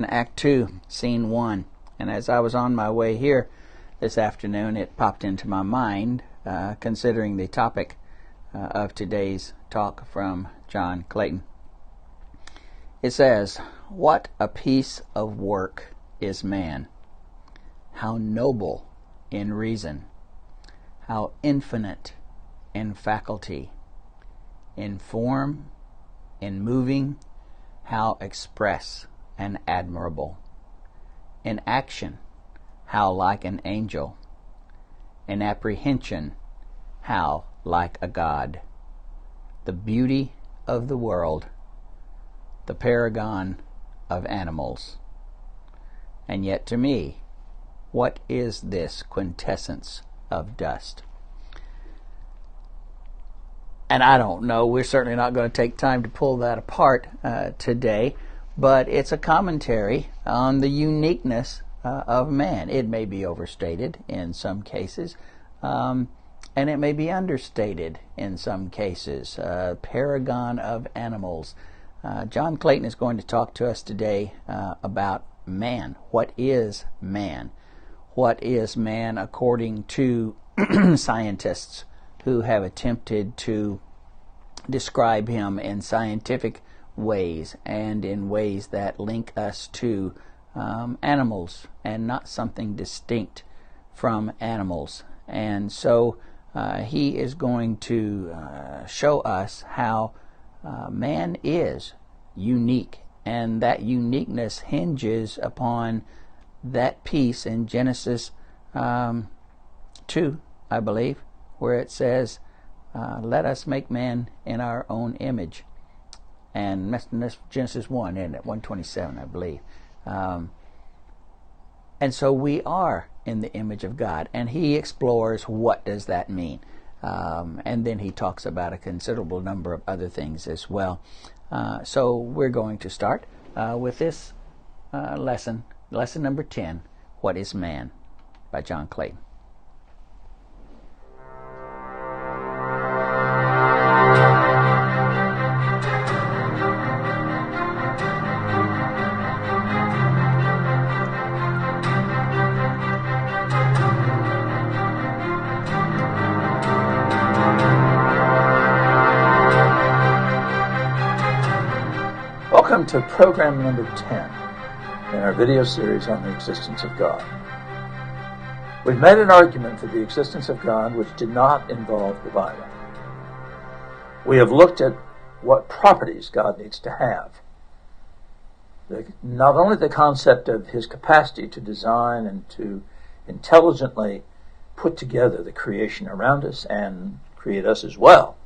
Act 2, Scene 1. And as I was on my way here this afternoon, it popped into my mind, considering the topic of today's talk from John Clayton. It says, "What a piece of work is man! How noble in reason! How infinite in faculty! In form, in moving, how express and admirable! In action, how like an angel! In apprehension, how like a god! The beauty of the world, the paragon of animals. And yet to me, what is this quintessence of dust?" And I don't know, we're certainly not going to take time to pull that apart today, but it's a commentary on the uniqueness of man. It may be overstated in some cases, and it may be understated in some cases. Paragon of animals. John Clayton is going to talk to us today about man. What is man? What is man according to scientists who have attempted to describe him in scientific ways and in ways that link us to animals and not something distinct from animals. And so he is going to show us how man is unique, and that uniqueness hinges upon that piece in Genesis 2, I believe, where it says, let us make man in our own image. And that's Genesis 1, isn't it? 127, I believe. And so we are in the image of God, and he explores what does that mean. And then he talks about a considerable number of other things as well. So we're going to start with this lesson number 10, What is Man? By John Clayton. Welcome to program number 10 in our video series on the existence of God. We've made an argument for the existence of God which did not involve the Bible. We have looked at what properties God needs to have. Not only the concept of his capacity to design and to intelligently put together the creation around us and create us as well,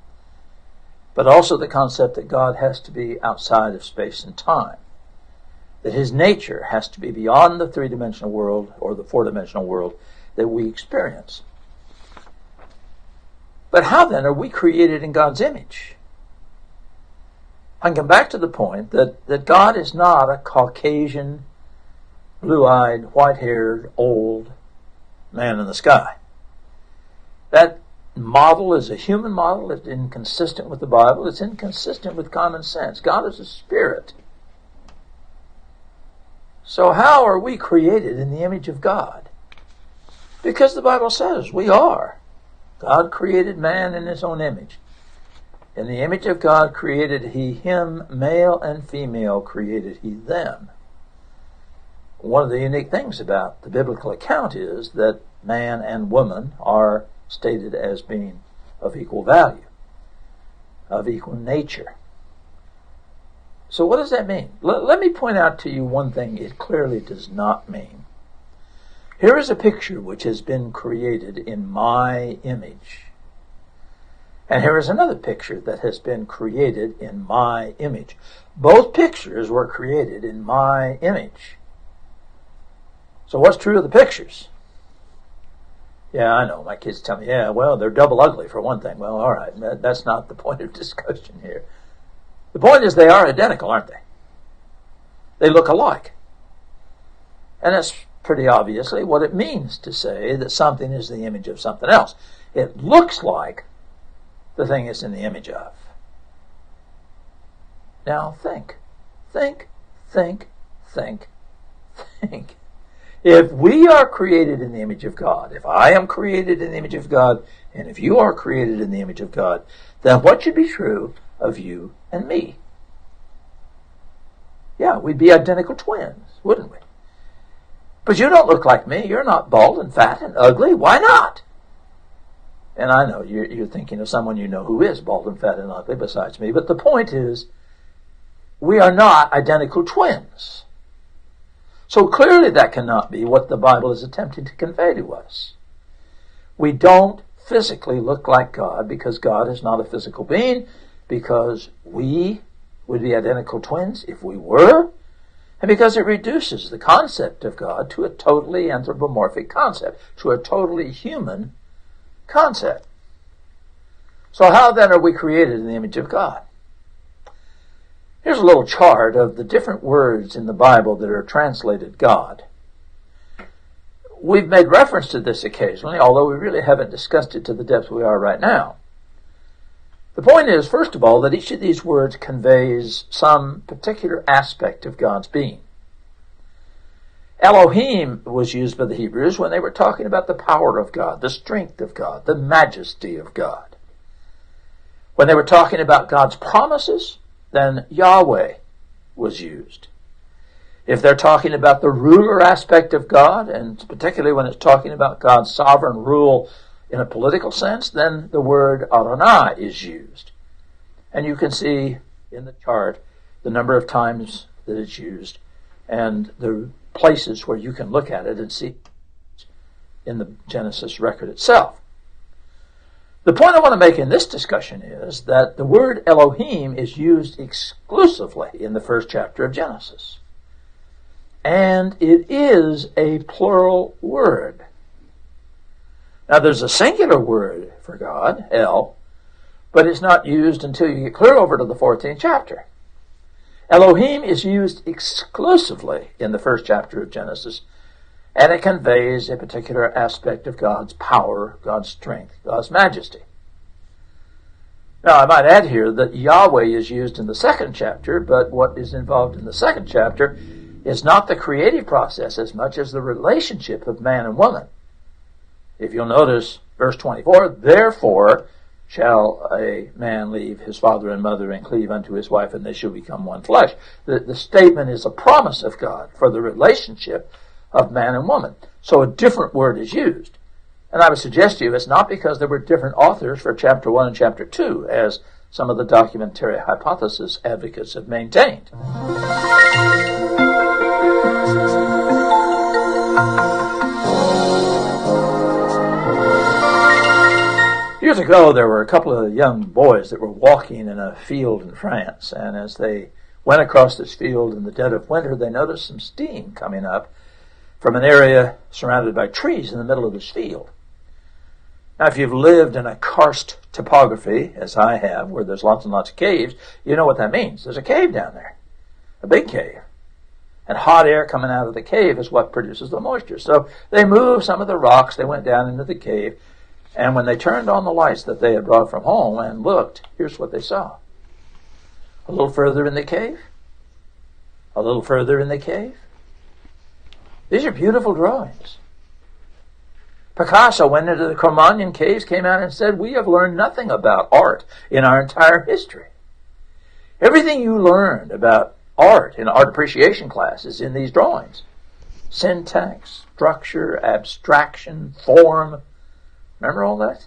but also the concept that God has to be outside of space and time, that his nature has to be beyond the three-dimensional world or the four-dimensional world that we experience. But how then are we created in God's image? I can come back to the point that God is not a Caucasian, blue-eyed, white-haired, old man in the sky. That model is a human model. It's inconsistent with the Bible. It's inconsistent with common sense. God is a spirit. So how are we created in the image of God? Because the Bible says we are. God created man in his own image. In the image of God created he him, male and female created he them. One of the unique things about the biblical account is that man and woman are stated as being of equal value, of equal nature. So what does that mean? Let me point out to you one thing it clearly does not mean. Here is a picture which has been created in my image. And here is another picture that has been created in my image. Both pictures were created in my image. So what's true of the pictures? Yeah, I know. My kids tell me, yeah, well, they're double ugly for one thing. Well, all right. That's not the point of discussion here. The point is they are identical, aren't they? They look alike. And that's pretty obviously what it means to say that something is the image of something else. It looks like the thing it's in the image of. Now think. think. If we are created in the image of God, if I am created in the image of God, and if you are created in the image of God, then what should be true of you and me? Yeah, we'd be identical twins, wouldn't we? But you don't look like me. You're not bald and fat and ugly. Why not? And I know you're thinking of someone you know who is bald and fat and ugly besides me. But the point is, we are not identical twins. So clearly that cannot be what the Bible is attempting to convey to us. We don't physically look like God because God is not a physical being, because we would be identical twins if we were, and because it reduces the concept of God to a totally anthropomorphic concept, to a totally human concept. So how then are we created in the image of God? Here's a little chart of the different words in the Bible that are translated God. We've made reference to this occasionally, although we really haven't discussed it to the depth we are right now. The point is, first of all, that each of these words conveys some particular aspect of God's being. Elohim was used by the Hebrews when they were talking about the power of God, the strength of God, the majesty of God. When they were talking about God's promises, then Yahweh was used. If they're talking about the ruler aspect of God, and particularly when it's talking about God's sovereign rule in a political sense, then the word Adonai is used. And you can see in the chart the number of times that it's used and the places where you can look at it and see in the Genesis record itself. The point I want to make in this discussion is that the word Elohim is used exclusively in the first chapter of Genesis. And it is a plural word. Now there's a singular word for God, El, but it's not used until you get clear over to the 14th chapter. Elohim is used exclusively in the first chapter of Genesis, and it conveys a particular aspect of God's power, God's strength, God's majesty. Now I might add here that Yahweh is used in the second chapter, but what is involved in the second chapter is not the creative process as much as the relationship of man and woman. If you'll notice verse 24, therefore shall a man leave his father and mother and cleave unto his wife, and they shall become one flesh. The statement is a promise of God for the relationship of man and woman. So a different word is used. And I would suggest to you it's not because there were different authors for chapter 1 and chapter 2, as some of the documentary hypothesis advocates have maintained. Years ago, there were a couple of young boys that were walking in a field in France, and as they went across this field in the dead of winter, they noticed some steam coming up from an area surrounded by trees in the middle of this field. Now, if you've lived in a karst topography, as I have, where there's lots and lots of caves, you know what that means. There's a cave down there, a big cave. And hot air coming out of the cave is what produces the moisture. So they moved some of the rocks, they went down into the cave, and when they turned on the lights that they had brought from home and looked, here's what they saw. A little further in the cave. A little further in the cave. These are beautiful drawings. Picasso went into the Cromagnon caves, came out and said, we have learned nothing about art in our entire history. Everything you learned about art in art appreciation class is in these drawings. Syntax, structure, abstraction, form. Remember all that?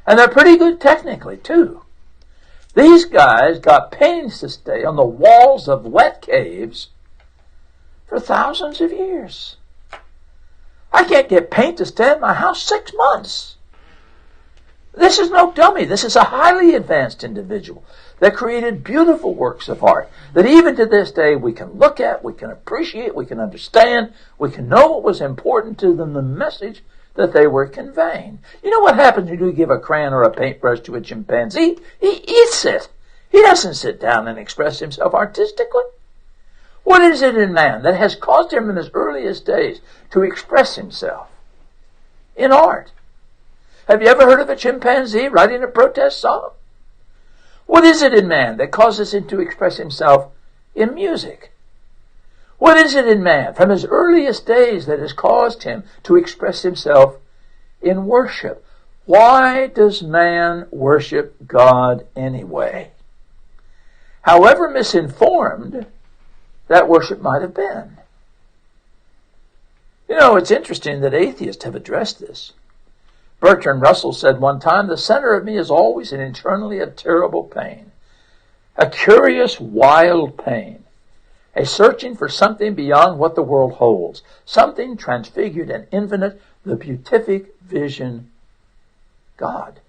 And they're pretty good technically, too. These guys got pains to stay on the walls of wet caves for thousands of years. I can't get paint to stay in my house 6 months. This is no dummy. This is a highly advanced individual that created beautiful works of art that even to this day we can look at, we can appreciate, we can understand, we can know what was important to them, the message that they were conveying. You know what happens when you give a crayon or a paintbrush to a chimpanzee? He eats it. He doesn't sit down and express himself artistically. What is it in man that has caused him in his earliest days to express himself in art? Have you ever heard of a chimpanzee writing a protest song? What is it in man that causes him to express himself in music? What is it in man from his earliest days that has caused him to express himself in worship? Why does man worship God anyway? However misinformed that worship might have been. You know, it's interesting that atheists have addressed this. Bertrand Russell said one time, "The center of me is always and internally a terrible pain, a curious, wild pain, a searching for something beyond what the world holds, something transfigured and infinite, the beatific vision, God."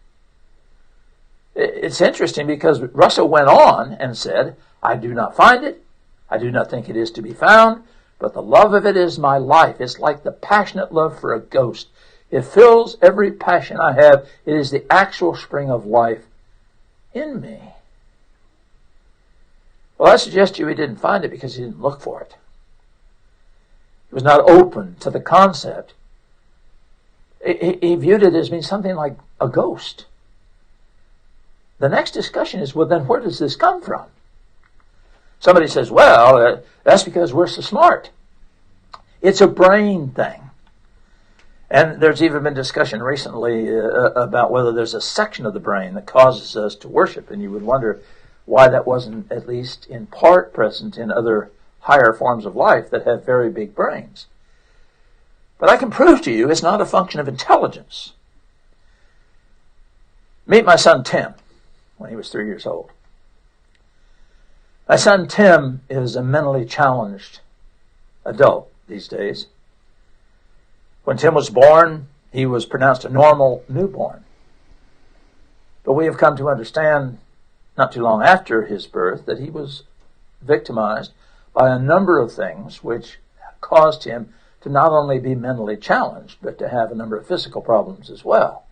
It's interesting because Russell went on and said, "I do not find it. I do not think it is to be found, but the love of it is my life. It's like the passionate love for a ghost. It fills every passion I have. It is the actual spring of life in me." Well, I suggest to you he didn't find it because he didn't look for it. He was not open to the concept. He viewed it as being something like a ghost. The next discussion is, well, then where does this come from? Somebody says, well, that's because we're so smart. It's a brain thing. And there's even been discussion recently about whether there's a section of the brain that causes us to worship, and you would wonder why that wasn't at least in part present in other higher forms of life that have very big brains. But I can prove to you it's not a function of intelligence. Meet my son Tim when he was 3 years old. My son Tim is a mentally challenged adult these days. When Tim was born, he was pronounced a normal newborn. But we have come to understand not too long after his birth that he was victimized by a number of things which caused him to not only be mentally challenged, but to have a number of physical problems as well.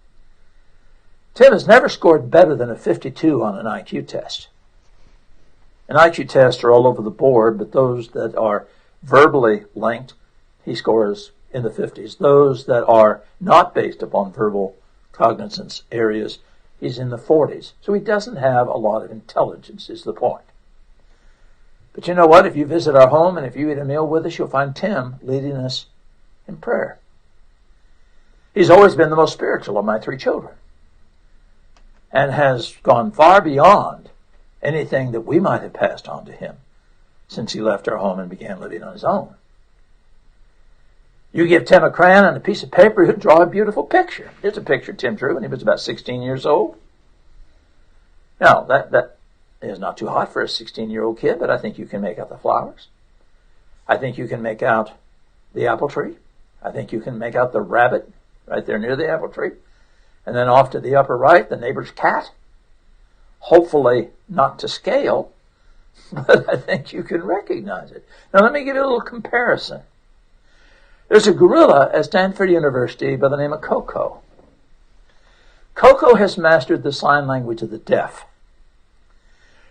Tim has never scored better than a 52 on an IQ test. And IQ tests are all over the board, but those that are verbally linked, he scores in the 50s. Those that are not based upon verbal cognizance areas, he's in the 40s. So he doesn't have a lot of intelligence, is the point. But you know what? If you visit our home and if you eat a meal with us, you'll find Tim leading us in prayer. He's always been the most spiritual of my 3 children and has gone far beyond anything that we might have passed on to him since he left our home and began living on his own. You give Tim a crayon and a piece of paper, he'll draw a beautiful picture. Here's a picture Tim drew when he was about 16 years old. Now, that is not too hot for a 16-year-old kid, but I think you can make out the flowers. I think you can make out the apple tree. I think you can make out the rabbit right there near the apple tree. And then off to the upper right, the neighbor's cat. Hopefully not to scale, but I think you can recognize it. Now let me give you a little comparison. There's a gorilla at Stanford University by the name of Coco. Coco has mastered the sign language of the deaf.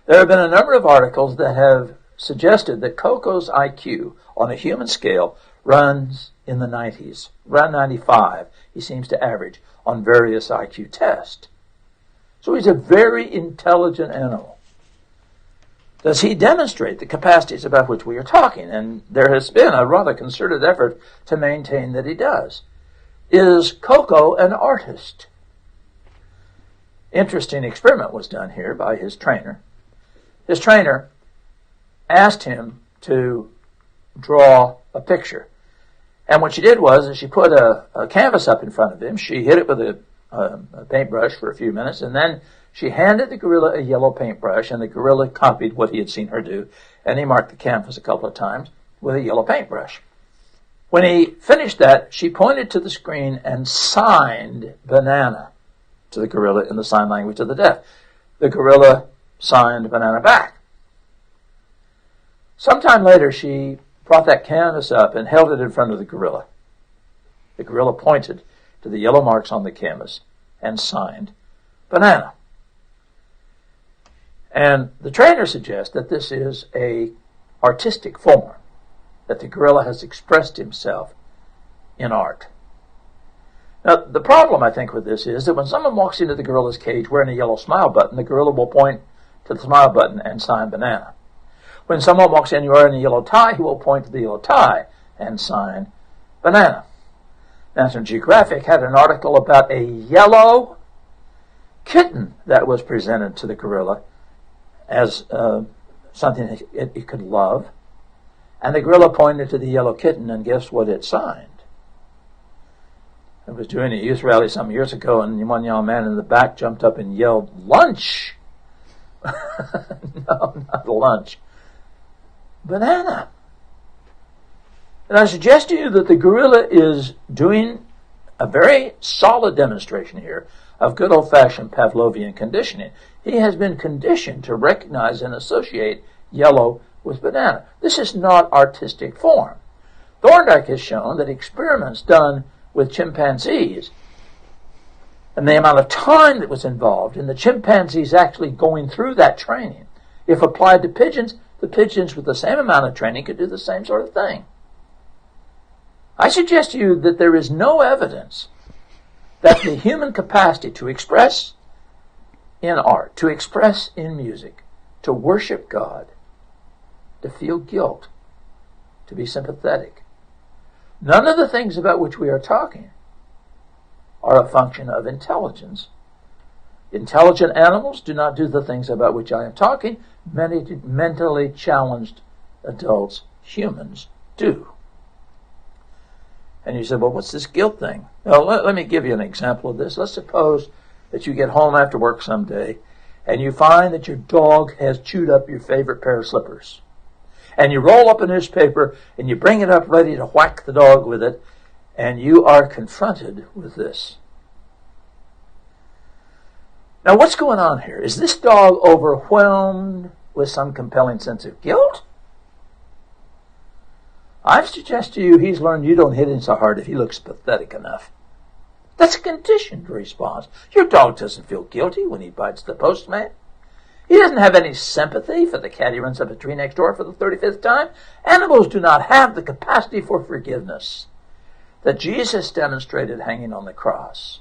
There have been a number of articles that have suggested that Coco's IQ on a human scale runs in the 90s, around 95. He seems to average on various IQ tests. So he's a very intelligent animal. Does he demonstrate the capacities about which we are talking? And there has been a rather concerted effort to maintain that he does. Is Coco an artist? Interesting experiment was done here by his trainer. His trainer asked him to draw a picture. And what she did was she put a canvas up in front of him. She hit it with a paintbrush for a few minutes, and then she handed the gorilla a yellow paintbrush, and the gorilla copied what he had seen her do, and he marked the canvas a couple of times with a yellow paintbrush. When he finished that, she pointed to the screen and signed banana to the gorilla in the sign language of the deaf. The gorilla signed banana back. Sometime later, she brought that canvas up and held it in front of the gorilla. The gorilla pointed to the yellow marks on the canvas and signed banana. And the trainer suggests that this is a artistic form, that the gorilla has expressed himself in art. Now, the problem, I think, with this is that when someone walks into the gorilla's cage wearing a yellow smile button, the gorilla will point to the smile button and sign banana. When someone walks in, you are in a yellow tie, he will point to the yellow tie and sign banana. National Geographic had an article about a yellow kitten that was presented to the gorilla as something it could love. And the gorilla pointed to the yellow kitten, and guess what it signed? I was doing a youth rally some years ago, and one young man in the back jumped up and yelled, "Lunch!" No, not lunch. Banana. And I suggest to you that the gorilla is doing a very solid demonstration here of good old-fashioned Pavlovian conditioning. He has been conditioned to recognize and associate yellow with banana. This is not artistic form. Thorndike has shown that experiments done with chimpanzees and the amount of time that was involved in the chimpanzees actually going through that training, if applied to pigeons, the pigeons with the same amount of training could do the same sort of thing. I suggest to you that there is no evidence that the human capacity to express in art, to express in music, to worship God, to feel guilt, to be sympathetic, none of the things about which we are talking are a function of intelligence. Intelligent animals do not do the things about which I am talking. Many mentally challenged adults, humans, do. And you say, well, what's this guilt thing? Well, let me give you an example of this. Let's suppose that you get home after work someday and you find that your dog has chewed up your favorite pair of slippers. And you roll up a newspaper and you bring it up ready to whack the dog with it, and you are confronted with this. Now, what's going on here? Is this dog overwhelmed with some compelling sense of guilt? I suggest to you he's learned you don't hit him so hard if he looks pathetic enough. That's a conditioned response. Your dog doesn't feel guilty when he bites the postman. He doesn't have any sympathy for the cat he runs up a tree next door for the 35th time. Animals do not have the capacity for forgiveness that Jesus demonstrated hanging on the cross,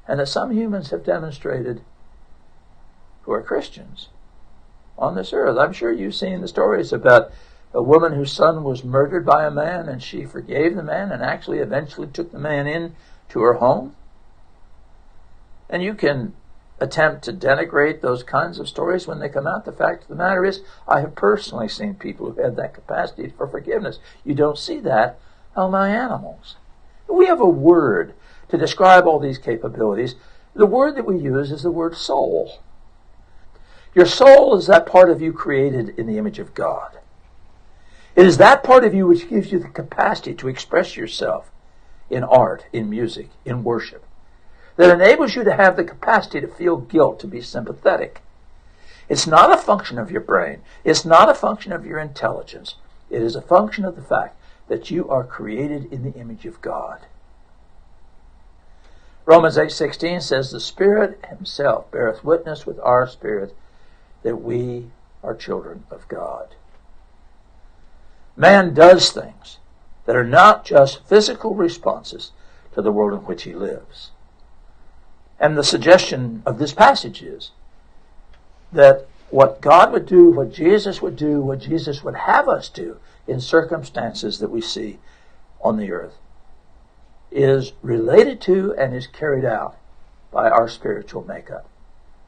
and that some humans have demonstrated who are Christians on this earth. I'm sure you've seen the stories about a woman whose son was murdered by a man, and she forgave the man and actually eventually took the man in to her home. And you can attempt to denigrate those kinds of stories when they come out. The fact of the matter is, I have personally seen people who had that capacity for forgiveness. You don't see that among animals. We have a word to describe all these capabilities. The word that we use is the word soul. Your soul is that part of you created in the image of God. It is that part of you which gives you the capacity to express yourself in art, in music, in worship, that enables you to have the capacity to feel guilt, to be sympathetic. It's not a function of your brain. It's not a function of your intelligence. It is a function of the fact that you are created in the image of God. Romans 8:16 says, the Spirit himself beareth witness with our spirit that we are children of God. Man does things that are not just physical responses to the world in which he lives. And the suggestion of this passage is that what God would do, what Jesus would do, what Jesus would have us do in circumstances that we see on the earth is related to and is carried out by our spiritual makeup,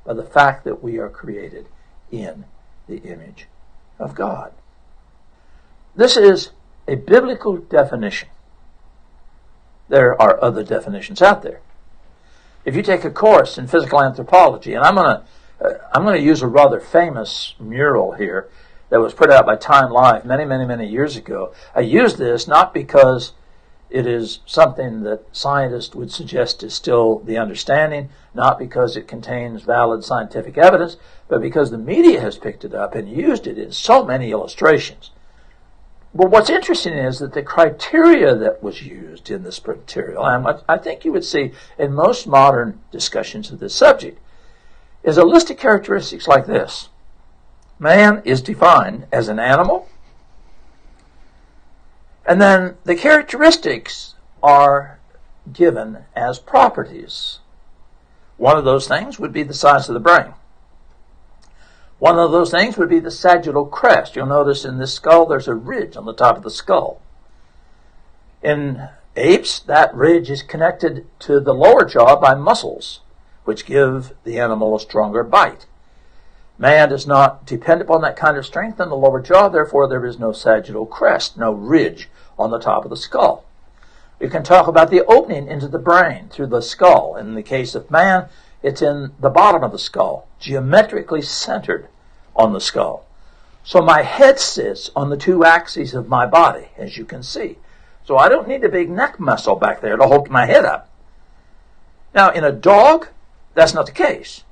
by the fact that we are created in the image of God. This is a biblical definition. There are other definitions out there. If you take a course in physical anthropology, and I'm going to use a rather famous mural here that was put out by Time Life many years ago. I use this not because it is something that scientists would suggest is still the understanding, not because it contains valid scientific evidence, but because the media has picked it up and used it in so many illustrations. Well, what's interesting is that the criteria that was used in this material, and I think you would see in most modern discussions of this subject, is a list of characteristics like this. Man is defined as an animal, and then the characteristics are given as properties. One of those things would be the size of the brain. One of those things would be the sagittal crest. You'll notice in this skull there's a ridge on the top of the skull. In apes, that ridge is connected to the lower jaw by muscles, which give the animal a stronger bite. Man does not depend upon that kind of strength in the lower jaw, therefore there is no sagittal crest, no ridge on the top of the skull. We can talk about the opening into the brain through the skull. In the case of man, it's in the bottom of the skull, geometrically centered on the skull. So my head sits on the two axes of my body, as you can see. So I don't need a big neck muscle back there to hold my head up. Now, in a dog, that's not the case.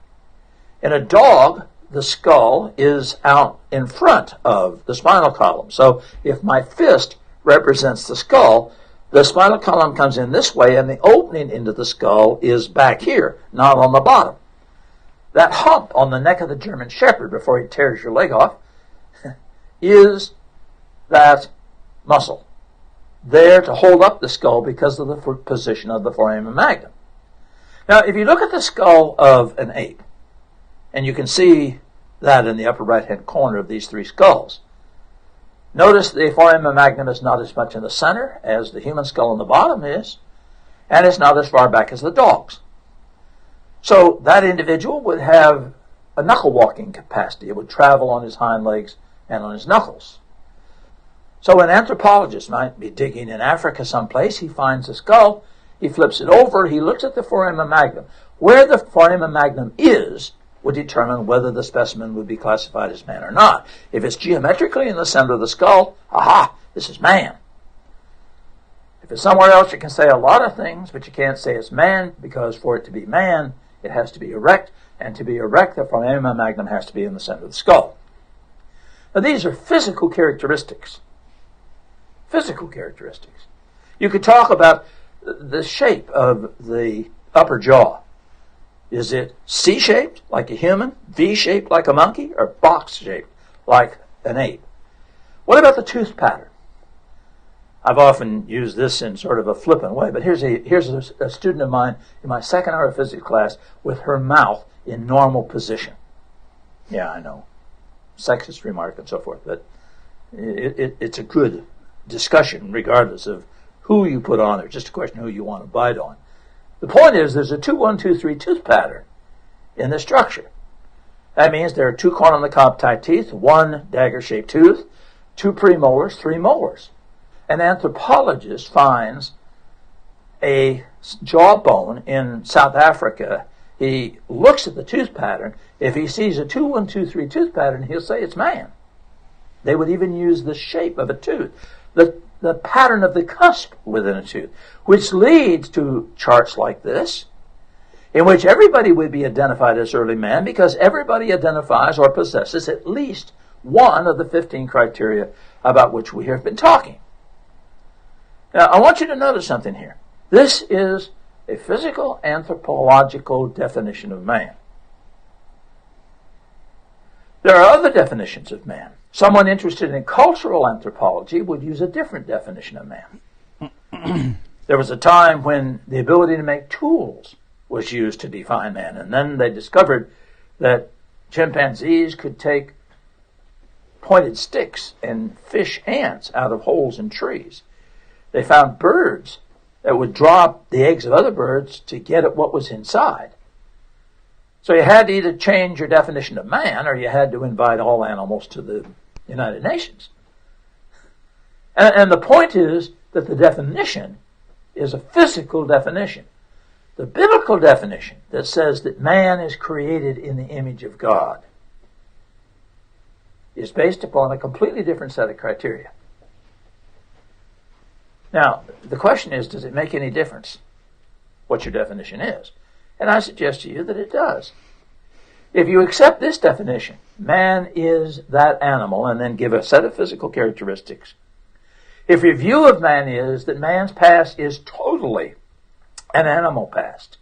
In a dog, the skull is out in front of the spinal column. So if my fist represents the skull, the spinal column comes in this way, and the opening into the skull is back here, not on the bottom. That hump on the neck of the German Shepherd before he tears your leg off is that muscle there to hold up the skull because of the position of the foramen magnum. Now, if you look at the skull of an ape, and you can see that in the upper right-hand corner of these three skulls, notice the foramen magnum is not as much in the center as the human skull on the bottom is, and it's not as far back as the dog's. So that individual would have a knuckle walking capacity. It would travel on his hind legs and on his knuckles. So an anthropologist might be digging in Africa someplace. He finds a skull. He flips it over. He looks at the foramen magnum. Where the foramen magnum is would determine whether the specimen would be classified as man or not. If it's geometrically in the center of the skull, aha, this is man. If it's somewhere else, you can say a lot of things, but you can't say it's man, because for it to be man, it has to be erect, and to be erect, the foramen magnum has to be in the center of the skull. Now, these are physical characteristics. Physical characteristics. You could talk about the shape of the upper jaw. Is it C-shaped, like a human, V-shaped, like a monkey, or box-shaped, like an ape? What about the tooth pattern? I've often used this in sort of a flippant way, but here's a student of mine in my second hour of physics class with her mouth in normal position. Yeah, I know. Sexist remark and so forth, but it's a good discussion regardless of who you put on there. Just a question of who you want to bite on. The point is there's a 2-1-2-3 tooth pattern in the structure. That means there are two corner on the cob type teeth, one dagger-shaped tooth, two premolars, three molars. An anthropologist finds a jawbone in South Africa. He looks at the tooth pattern. If he sees a 2-1-2-3 tooth pattern, he'll say it's man. They would even use the shape of a tooth, the pattern of the cusp within a tooth, which leads to charts like this, in which everybody would be identified as early man because everybody identifies or possesses at least one of the 15 criteria about which we have been talking. Now, I want you to notice something here. This is a physical anthropological definition of man. There are other definitions of man. Someone interested in cultural anthropology would use a different definition of man. There was a time when the ability to make tools was used to define man, and then they discovered that chimpanzees could take pointed sticks and fish ants out of holes in trees. They found birds that would drop the eggs of other birds to get at what was inside. So you had to either change your definition of man or you had to invite all animals to the United Nations. And the point is that the definition is a physical definition. The biblical definition that says that man is created in the image of God is based upon a completely different set of criteria. Now, the question is, does it make any difference what your definition is? And I suggest to you that it does. If you accept this definition, man is that animal, and then give a set of physical characteristics. If your view of man is that man's past is totally an animal past,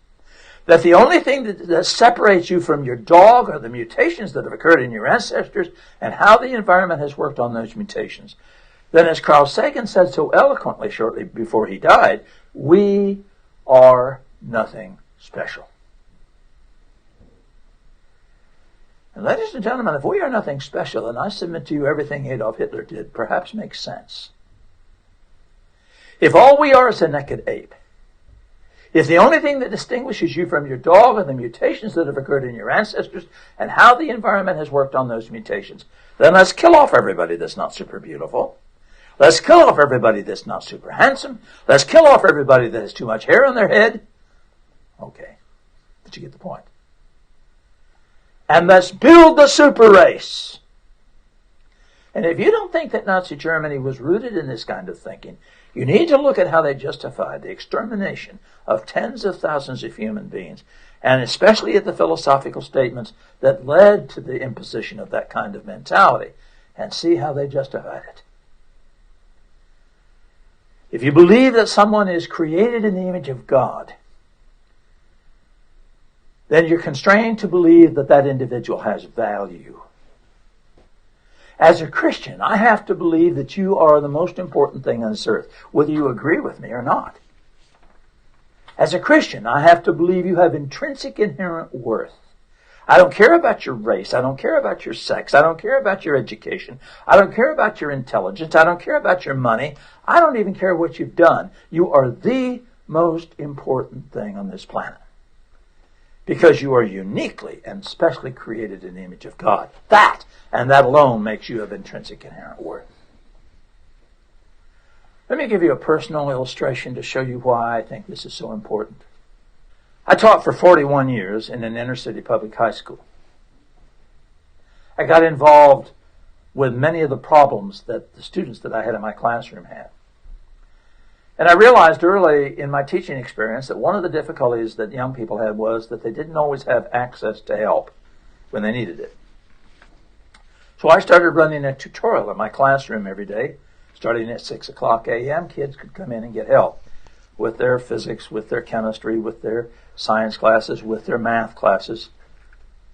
that the only thing that separates you from your dog are the mutations that have occurred in your ancestors and how the environment has worked on those mutations, then as Carl Sagan said so eloquently shortly before he died, we are nothing special. And ladies and gentlemen, if we are nothing special, then I submit to you everything Adolf Hitler did perhaps makes sense. If all we are is a naked ape, if the only thing that distinguishes you from your dog are the mutations that have occurred in your ancestors and how the environment has worked on those mutations, then let's kill off everybody that's not super beautiful. Let's kill off everybody that's not super handsome. Let's kill off everybody that has too much hair on their head. Okay, but you get the point. And let's build the super race. And if you don't think that Nazi Germany was rooted in this kind of thinking, you need to look at how they justified the extermination of tens of thousands of human beings, and especially at the philosophical statements that led to the imposition of that kind of mentality, and see how they justified it. If you believe that someone is created in the image of God, then you're constrained to believe that that individual has value. As a Christian, I have to believe that you are the most important thing on this earth, whether you agree with me or not. As a Christian, I have to believe you have intrinsic inherent worth. I don't care about your race. I don't care about your sex. I don't care about your education. I don't care about your intelligence. I don't care about your money. I don't even care what you've done. You are the most important thing on this planet, because you are uniquely and specially created in the image of God. That, and that alone, makes you of intrinsic inherent worth. Let me give you a personal illustration to show you why I think this is so important. I taught for 41 years in an inner-city public high school. I got involved with many of the problems that the students that I had in my classroom had. And I realized early in my teaching experience that one of the difficulties that young people had was that they didn't always have access to help when they needed it. So I started running a tutorial in my classroom every day. Starting at 6 o'clock a.m., kids could come in and get help with their physics, with their chemistry, with their science classes, with their math classes.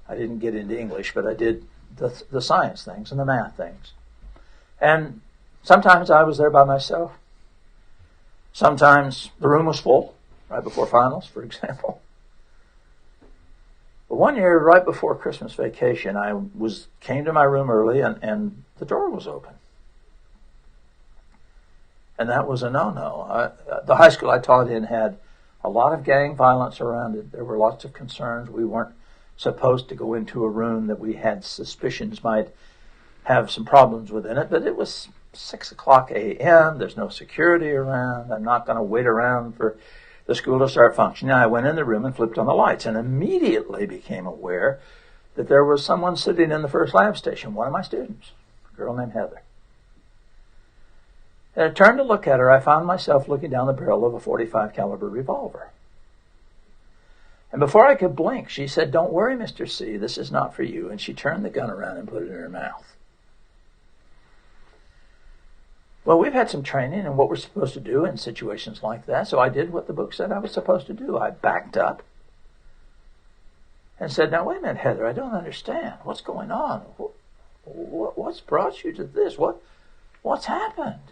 I didn't get into English, but I did the science things and the math things. And sometimes I was there by myself. Sometimes the room was full, right before finals, for example. But one year, right before Christmas vacation, I came to my room early and the door was open. And that was a no-no. The high school I taught in had a lot of gang violence around it. There were lots of concerns. We weren't supposed to go into a room that we had suspicions might have some problems within it, but it was 6 o'clock a.m. There's no security around. I'm not going to wait around for the school to start functioning. I went in the room and flipped on the lights and immediately became aware that there was someone sitting in the first lab station, one of my students, a girl named Heather. And I turned to look at her. I found myself looking down the barrel of a .45 caliber revolver. And before I could blink, she said, "Don't worry, Mr. C, this is not for you." And she turned the gun around and put it in her mouth. Well, we've had some training in what we're supposed to do in situations like that, so I did what the book said I was supposed to do. I backed up and said, "Now, wait a minute, Heather, I don't understand. What's going on? What's brought you to this? What's happened?"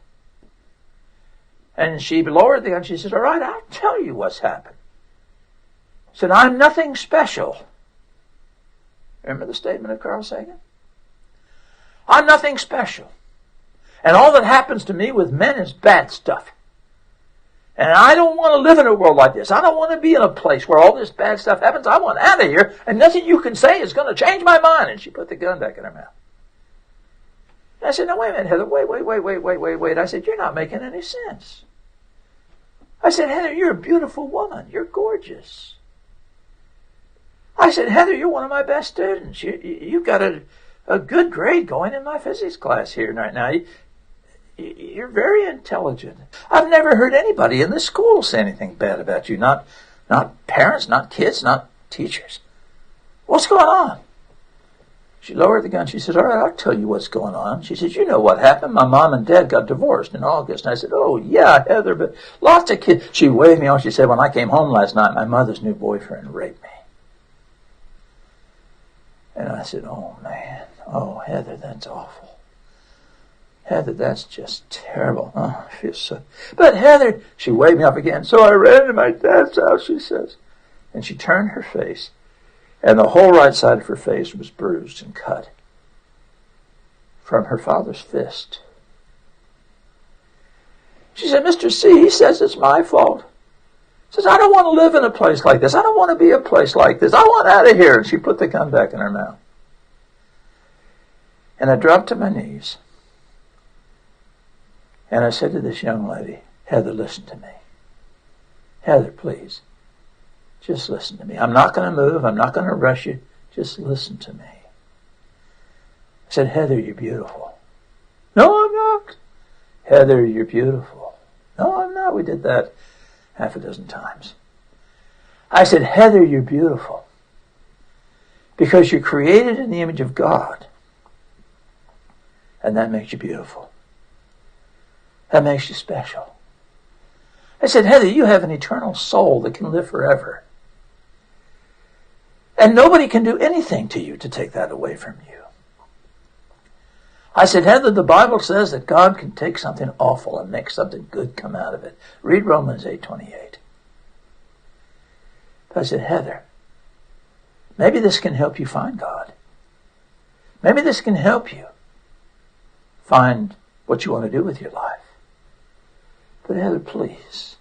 And she lowered the gun. She said, "All right, I'll tell you what's happened." She said, "I'm nothing special." Remember the statement of Carl Sagan? I'm nothing special. And all that happens to me with men is bad stuff. And I don't want to live in a world like this. I don't want to be in a place where all this bad stuff happens. I want out of here, and nothing you can say is going to change my mind. And she put the gun back in her mouth. And I said, "No, wait a minute, Heather. Wait. I said, "You're not making any sense." I said, "Heather, you're a beautiful woman. You're gorgeous." I said, "Heather, you're one of my best students. You've got a good grade going in my physics class here right now. You're very intelligent. I've never heard anybody in this school say anything bad about you. Not parents, not kids, not teachers. What's going on?" She lowered the gun. She said, "All right, I'll tell you what's going on." She said, "You know what happened. My mom and dad got divorced in August." And I said, "Oh, yeah, Heather, but lots of kids." She waved me on. She said, "When I came home last night, my mother's new boyfriend raped me." And I said, "Oh, man. Oh, Heather, that's awful. Heather, that's just terrible. Oh, I feel so..." "But Heather," she waved me off again. "So I ran to my dad's house," she says. And she turned her face And the whole right side of her face was bruised and cut from her father's fist. She said, Mr. C, he says it's my fault. She says, I don't want to live in a place like this. I don't want to be a place like this. I want out of here. And she put the gun back in her mouth. And I dropped to my knees. And I said to this young lady, Heather, listen to me. Heather, please. Just listen to me. I'm not going to move. I'm not going to rush you. Just listen to me. I said, Heather, you're beautiful. No, I'm not. Heather, you're beautiful. No, I'm not. We did that half a dozen times. I said, Heather, you're beautiful. Because you're created in the image of God. And that makes you beautiful. That makes you special. I said, Heather, you have an eternal soul that can live forever. And nobody can do anything to you to take that away from you. I said, Heather, the Bible says that God can take something awful and make something good come out of it. Read Romans 8:28. I said, Heather, maybe this can help you find God. Maybe this can help you find what you want to do with your life. But Heather, please.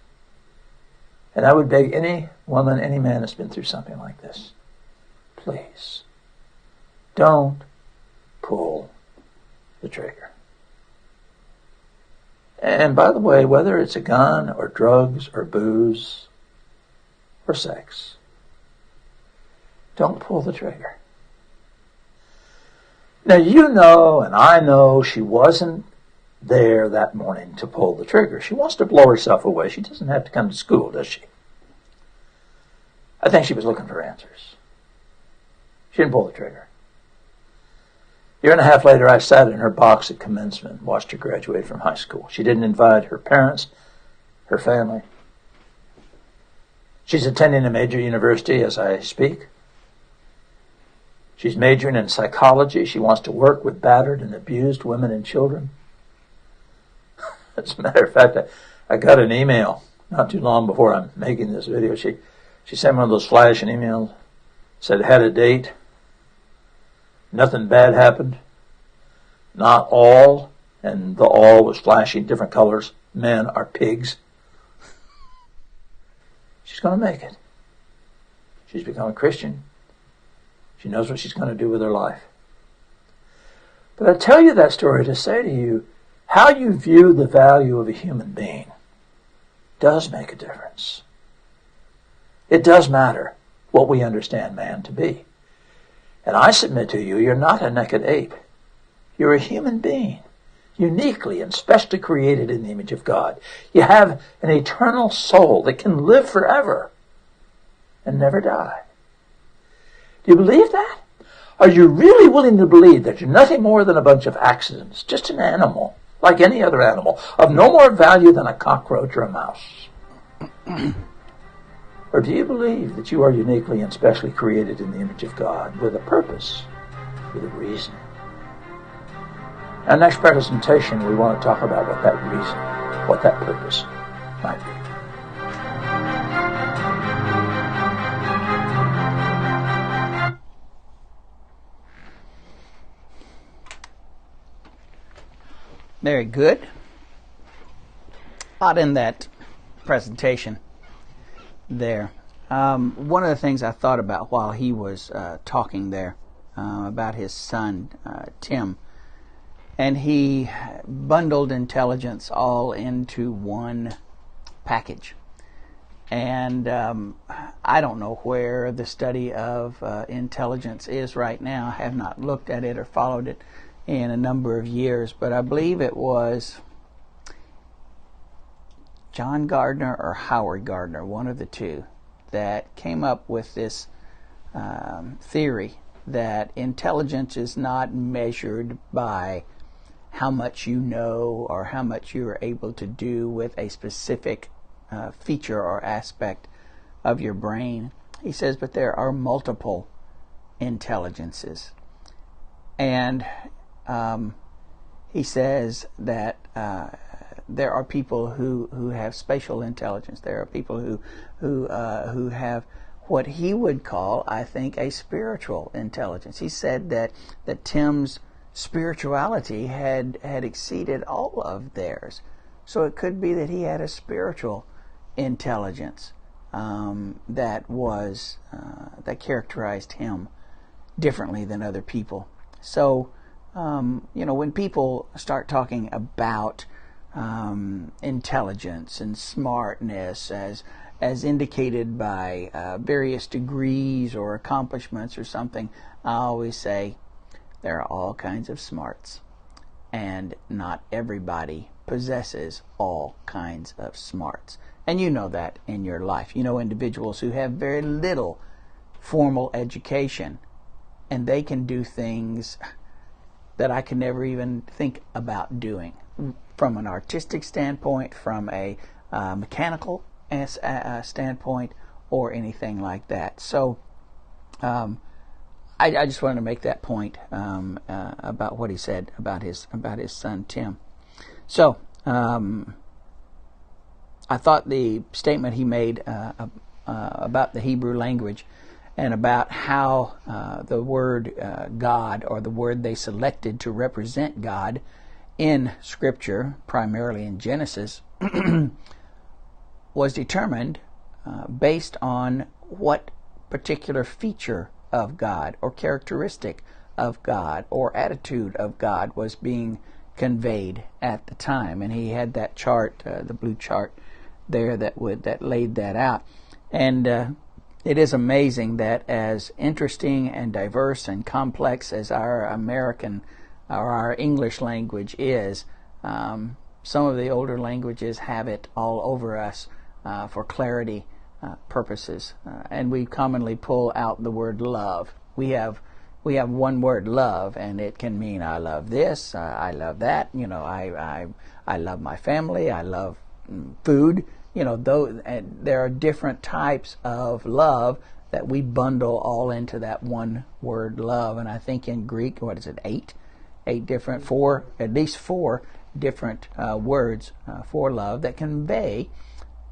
And I would beg any woman, any man that's been through something like this, please, don't pull the trigger. And by the way, whether it's a gun or drugs or booze or sex, don't pull the trigger. Now you know, and I know, she wasn't there that morning to pull the trigger. She wants to blow herself away. She doesn't have to come to school, does she? I think she was looking for answers. She didn't pull the trigger. A year and a half later, I sat in her box at commencement and watched her graduate from high school. She didn't invite her parents, her family. She's attending a major university as I speak. She's majoring in psychology. She wants to work with battered and abused women and children. As a matter of fact, I got an email not too long before I'm making this video. She sent one of those flashing emails. Said, had a date. Nothing bad happened. Not all, and the all was flashing different colors. Men are pigs. She's going to make it. She's become a Christian. She knows what she's going to do with her life. But I tell you that story to say to you, how you view the value of a human being does make a difference. It does matter what we understand man to be. And I submit to you, you're not a naked ape. You're a human being, uniquely and specially created in the image of God. You have an eternal soul that can live forever and never die. Do you believe that? Are you really willing to believe that you're nothing more than a bunch of accidents, just an animal, like any other animal, of no more value than a cockroach or a mouse? Or do you believe that you are uniquely and specially created in the image of God with a purpose, with a reason? Our next presentation, we want to talk about what that reason, what that purpose might be. Very good. A lot in that presentation there. One of the things I thought about while he was talking there about his son, Tim, and he bundled intelligence all into one package. And I don't know where the study of intelligence is right now. I have not looked at it or followed it in a number of years, but I believe it was John Gardner or Howard Gardner, one of the two, that came up with this theory that intelligence is not measured by how much you know or how much you are able to do with a specific feature or aspect of your brain. He says, but there are multiple intelligences. And he says that there are people who have spatial intelligence. There are people who have what he would call, I think, a spiritual intelligence. He said that Tim's spirituality had exceeded all of theirs. So it could be that he had a spiritual intelligence that characterized him differently than other people. So, when people start talking about intelligence and smartness as indicated by various degrees or accomplishments or something, I always say there are all kinds of smarts, and not everybody possesses all kinds of smarts. And you know that in your life. You know individuals who have very little formal education, and they can do things that I could never even think about doing from an artistic standpoint, from a mechanical standpoint, or anything like that. So I just wanted to make that point about what he said about his son Tim. So I thought the statement he made about the Hebrew language and about how the word God, or the word they selected to represent God in Scripture, primarily in Genesis, was determined based on what particular feature of God or characteristic of God or attitude of God was being conveyed at the time. And he had that chart, the blue chart there that laid that out. And it is amazing that as interesting and diverse and complex as our American or our English language is, some of the older languages have it all over us for clarity purposes, and we commonly pull out the word love. We have one word, love, and it can mean I love this, I love that. I love my family. I love food. There are different types of love that we bundle all into that one word, love. And I think in Greek, what is it, at least four different words for love that convey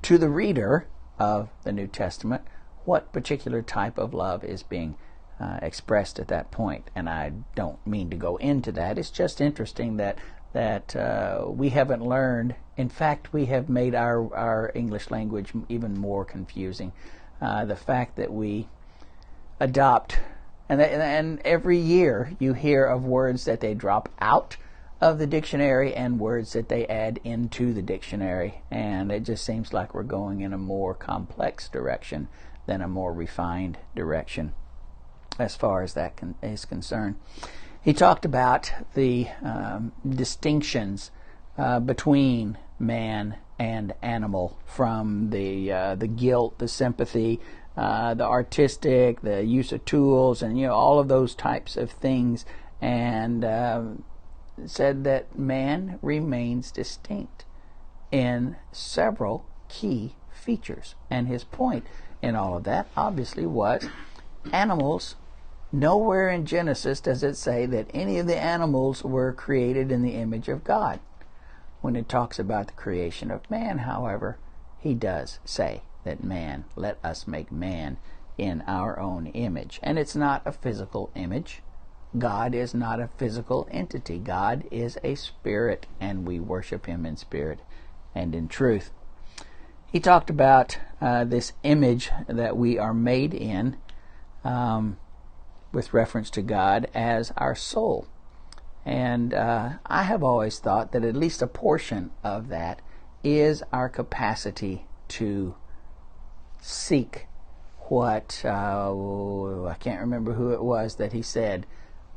to the reader of the New Testament what particular type of love is being expressed at that point. And I don't mean to go into that. It's just interesting that we haven't learned. In fact, we have made our English language even more confusing. The fact that we adopt, and every year you hear of words that they drop out of the dictionary and words that they add into the dictionary, and it just seems like we're going in a more complex direction than a more refined direction as far as that is concerned. He talked about the distinctions between man and animal, from the guilt, the sympathy, the artistic, the use of tools, and all of those types of things, and said that man remains distinct in several key features. And his point in all of that obviously was animals. Nowhere in Genesis does it say that any of the animals were created in the image of God. When it talks about the creation of man, however, he does say that man, let us make man in our own image. And it's not a physical image. God is not a physical entity. God is a spirit, and we worship him in spirit and in truth. He talked about this image that we are made in, with reference to God, as our soul. And I have always thought that at least a portion of that is our capacity to seek what, I can't remember who it was that he said,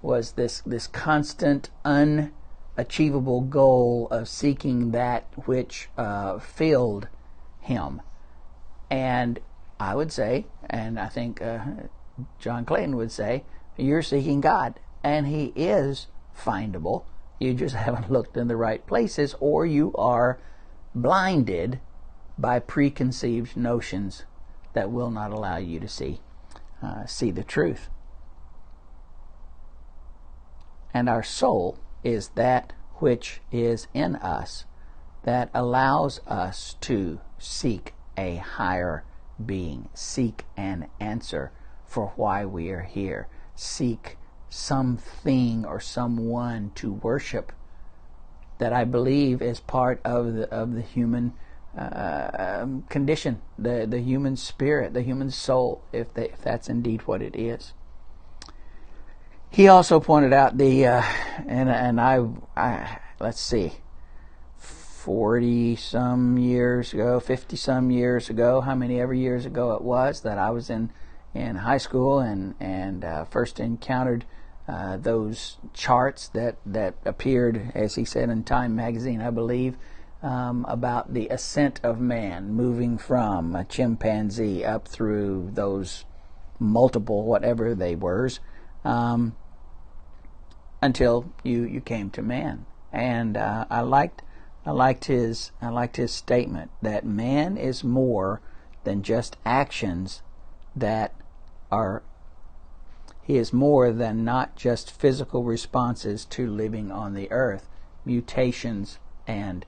was this constant, unachievable goal of seeking that which filled him. And I would say, and I think John Clayton would say, you're seeking God, and he is findable. You just haven't looked in the right places, or you are blinded by preconceived notions that will not allow you to see the truth. And our soul is that which is in us that allows us to seek a higher being. Seek an answer for why we are here. Seek something or someone to worship that I believe is part of the human condition, the human spirit, the human soul, if that's indeed what it is. He also pointed out let's see, 40 some years ago, 50 some years ago, how many ever years ago it was that I was in high school and first encountered those charts that appeared, as he said, in Time magazine, I believe, about the ascent of man, moving from a chimpanzee up through those multiple whatever they were, until you came to man. And I liked his statement that man is more than just actions that are. He is more than not just physical responses to living on the earth, mutations and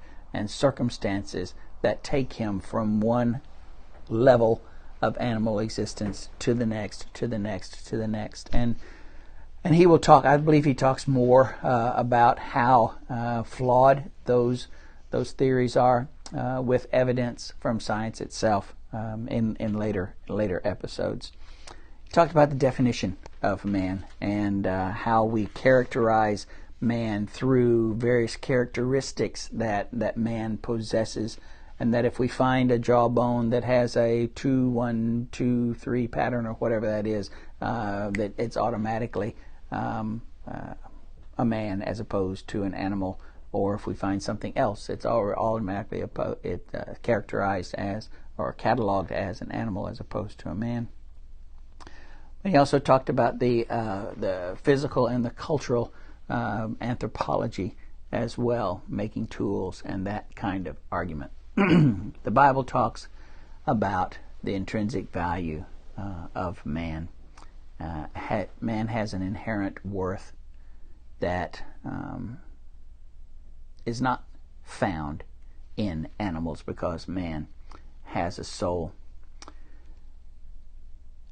circumstances that take him from one level of animal existence to the next, to the next, to the next. And he will talk, I believe he talks more about how flawed those theories are with evidence from science itself in later episodes. He talked about the definition of man and how we characterize man through various characteristics that man possesses, and that if we find a jawbone that has a 2, 1, 2, 3 pattern or whatever that is, that it's automatically a man as opposed to an animal, or if we find something else, it's automatically characterized as or cataloged as an animal as opposed to a man. He also talked about the physical and the cultural anthropology as well, making tools and that kind of argument. The Bible talks about the intrinsic value of man. Man has an inherent worth that is not found in animals because man has a soul.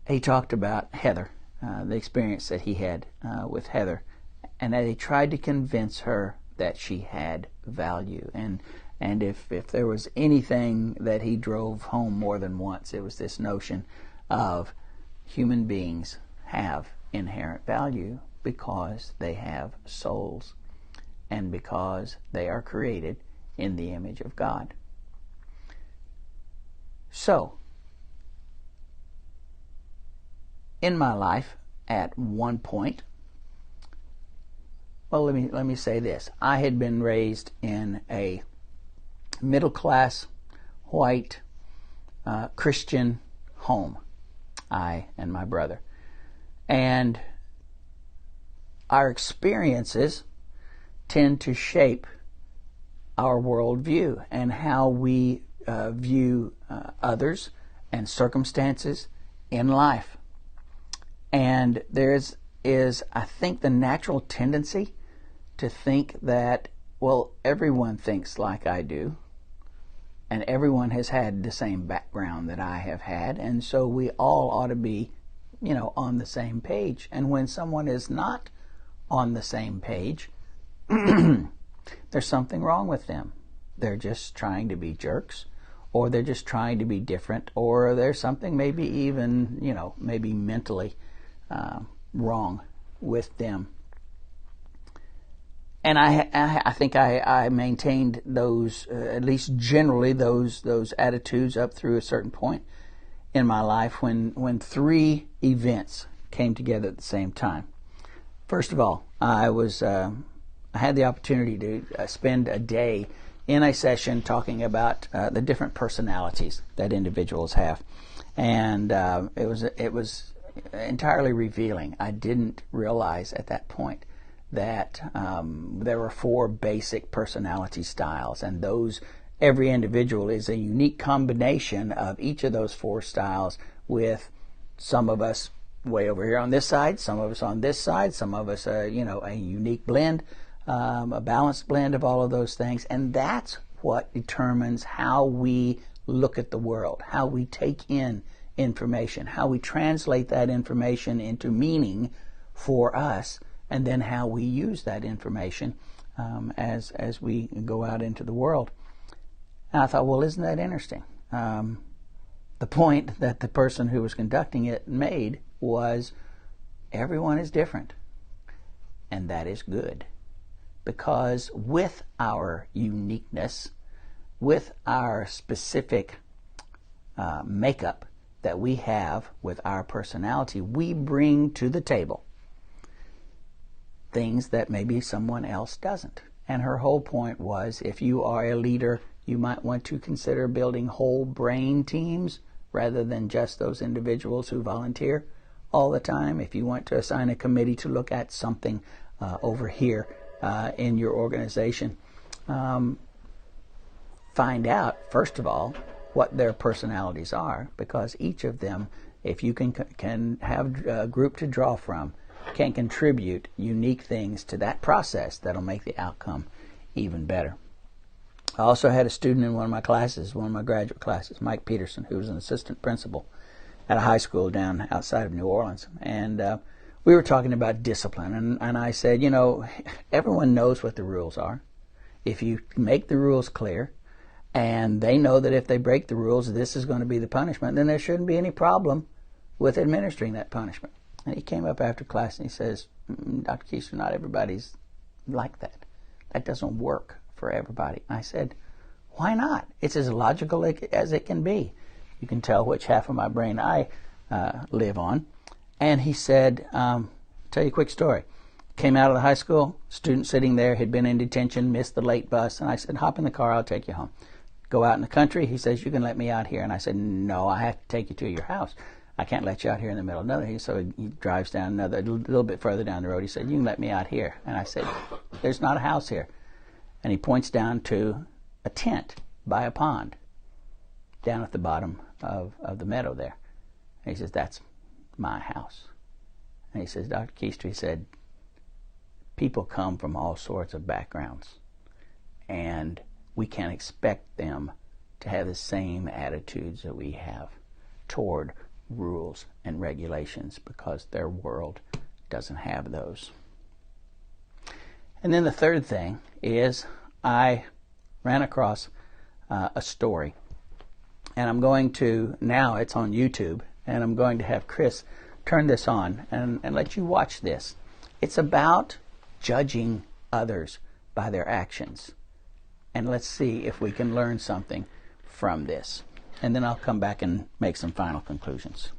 He talked about Heather, the experience that he had with Heather, and that he tried to convince her that she had value. And if there was anything that he drove home more than once, it was this notion of human beings have inherent value because they have souls and because they are created in the image of God. So, in my life, at one point, well, let me say this. I had been raised in a middle-class, white, Christian home, I and my brother. And our experiences tend to shape our worldview and how we view others and circumstances in life. And there is, I think, the natural tendency to think that, well, everyone thinks like I do, and everyone has had the same background that I have had, and so we all ought to be, on the same page. And when someone is not on the same page, there's something wrong with them. They're just trying to be jerks, or they're just trying to be different, or there's something maybe even, maybe mentally wrong with them. And I think I maintained those, at least generally, those attitudes up through a certain point in my life when three events came together at the same time. First of all, I had the opportunity to spend a day in a session talking about the different personalities that individuals have, and it was entirely revealing. I didn't realize at that point that there were 4 basic personality styles, and every individual is a unique combination of each of those 4 styles, with some of us way over here on this side, some of us on this side, some of us a unique blend, a balanced blend of all of those things. And that's what determines how we look at the world, how we take in information, how we translate that information into meaning for us, and then how we use that information as we go out into the world. And I thought, well, isn't that interesting? The point that the person who was conducting it made was everyone is different, and that is good, because with our uniqueness, with our specific makeup that we have with our personality, we bring to the table things that maybe someone else doesn't. And her whole point was, if you are a leader, you might want to consider building whole brain teams rather than just those individuals who volunteer all the time. If you want to assign a committee to look at something over here in your organization, find out, first of all, what their personalities are, because each of them, if you can have a group to draw from, can contribute unique things to that process that'll make the outcome even better. I also had a student in one of my classes, one of my graduate classes, Mike Peterson, who was an assistant principal at a high school down outside of New Orleans. And we were talking about discipline. And I said, everyone knows what the rules are. If you make the rules clear, and they know that if they break the rules, this is going to be the punishment, then there shouldn't be any problem with administering that punishment. And he came up after class and he says, Dr. Keister, not everybody's like that. That doesn't work for everybody. And I said, why not? It's as logical as it can be. You can tell which half of my brain I live on. And he said, tell you a quick story. Came out of the high school, student sitting there, had been in detention, missed the late bus. And I said, hop in the car, I'll take you home. Go out in the country. He says, you can let me out here. And I said, no, I have to take you to your house. I can't let you out here in the middle of nowhere. So he drives down a little bit further down the road. He said, you can let me out here. And I said, there's not a house here. And he points down to a tent by a pond down at the bottom of the meadow there. And he says, that's my house. And he says, Dr. Keister, he said, people come from all sorts of backgrounds, and we can't expect them to have the same attitudes that we have toward rules and regulations, because their world doesn't have those. And then the third thing is, I ran across a story, and I'm going to, now it's on YouTube, and I'm going to have Chris turn this on and let you watch this. It's about judging others by their actions. And let's see if we can learn something from this. And then I'll come back and make some final conclusions.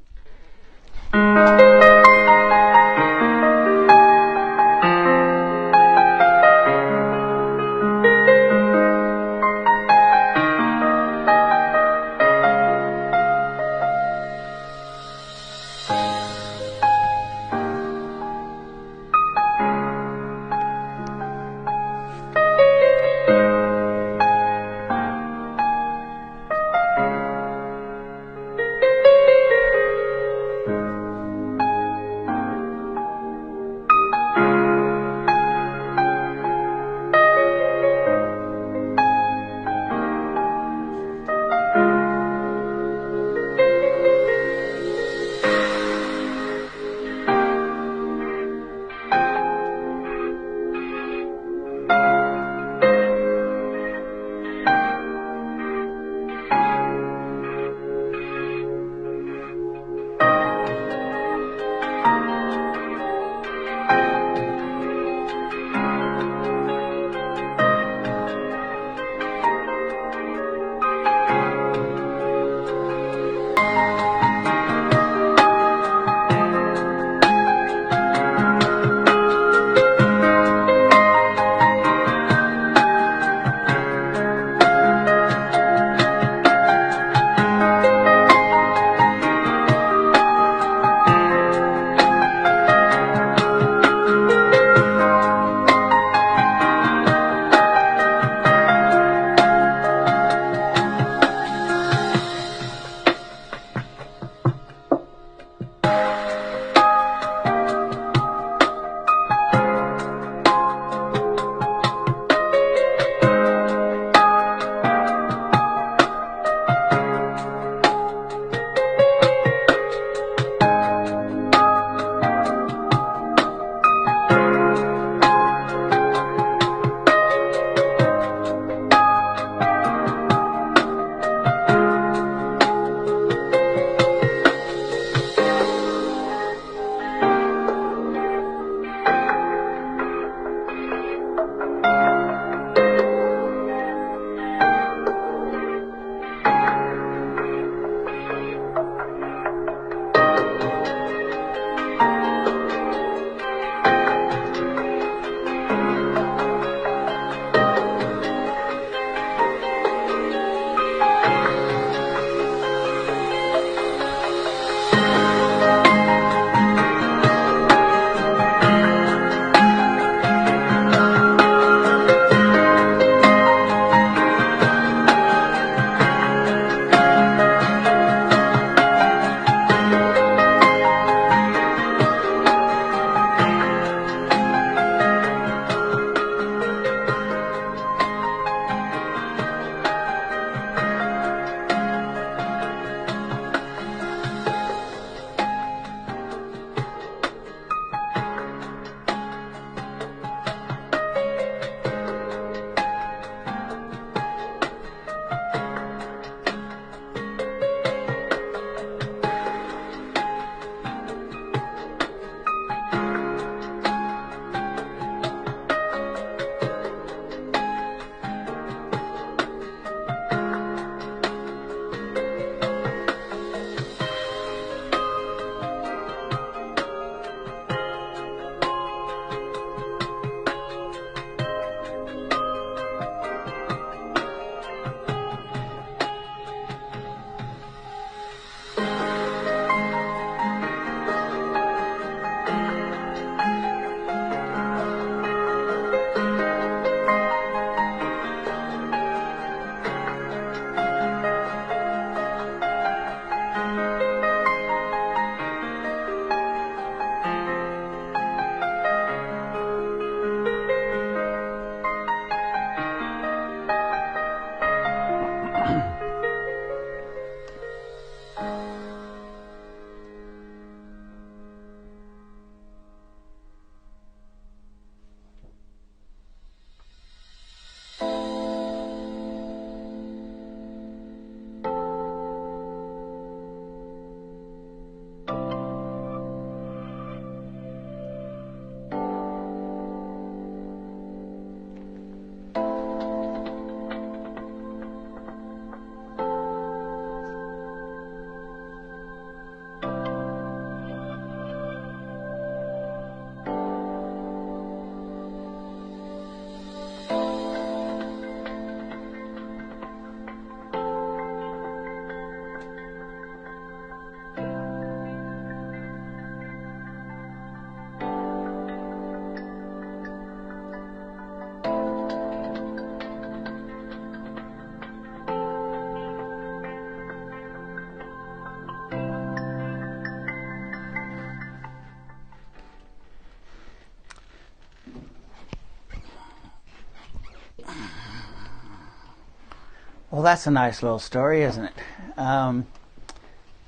Well, that's a nice little story, isn't it?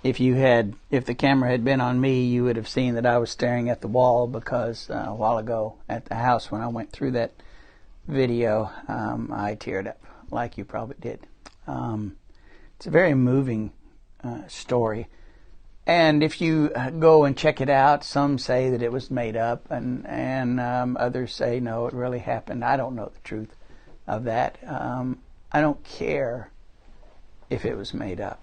If the camera had been on me, you would have seen that I was staring at the wall because a while ago at the house when I went through that video, I teared up like you probably did. It's a very moving story. And if you go and check it out, some say that it was made up, and others say, no, it really happened. I don't know the truth of that. I don't care if it was made up.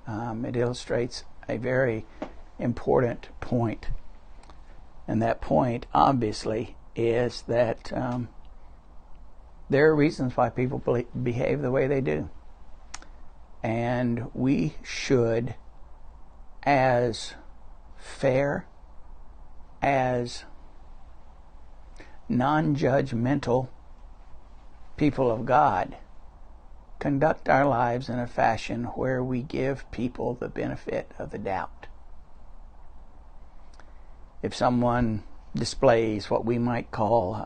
It illustrates a very important point. And that point, obviously, is that there are reasons why people behave the way they do. And we should, as fair, as non-judgmental people of God, conduct our lives in a fashion where we give people the benefit of the doubt. If someone displays what we might call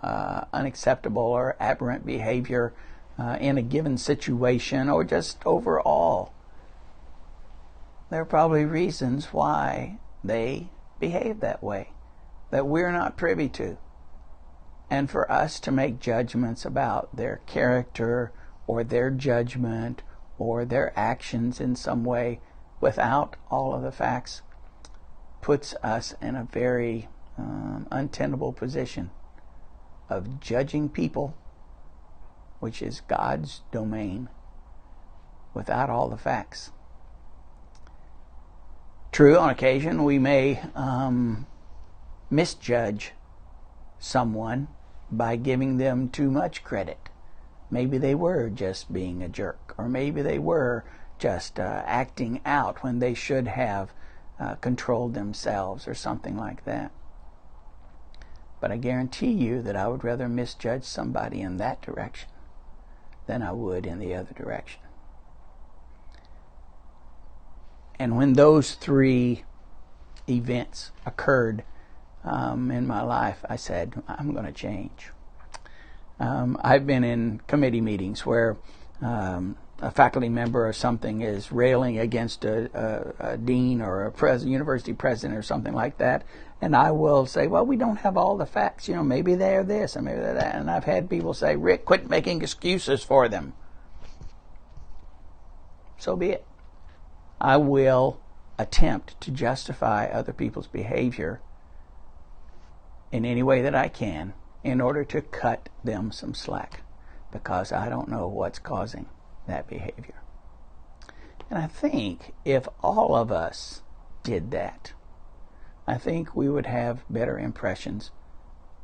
unacceptable or aberrant behavior in a given situation or just overall, there are probably reasons why they behave that way that we're not privy to. And for us to make judgments about their character or their judgment or their actions in some way without all of the facts puts us in a very untenable position of judging people, which is God's domain, without all the facts. True, on occasion we may misjudge someone by giving them too much credit. Maybe they were just being a jerk, or maybe they were just acting out when they should have controlled themselves or something like that. But I guarantee you that I would rather misjudge somebody in that direction than I would in the other direction. And when those three events occurred in my life, I said, I'm going to change. I've been in committee meetings where a faculty member or something is railing against a dean or a university president or something like that, and I will say, well, we don't have all the facts. Maybe they're this and maybe they're that. And I've had people say, Rick, quit making excuses for them. So be it. I will attempt to justify other people's behavior in any way that I can in order to cut them some slack, because I don't know what's causing that behavior. And I think if all of us did that, I think we would have better impressions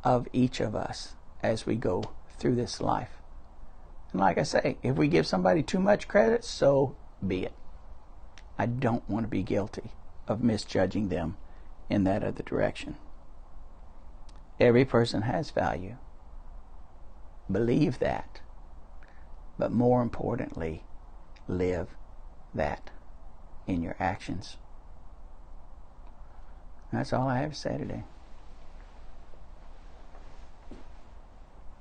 of each of us as we go through this life. And like I say, if we give somebody too much credit, so be it. I don't want to be guilty of misjudging them in that other direction. Every person has value. Believe that. But more importantly, live that in your actions. That's all I have to say today.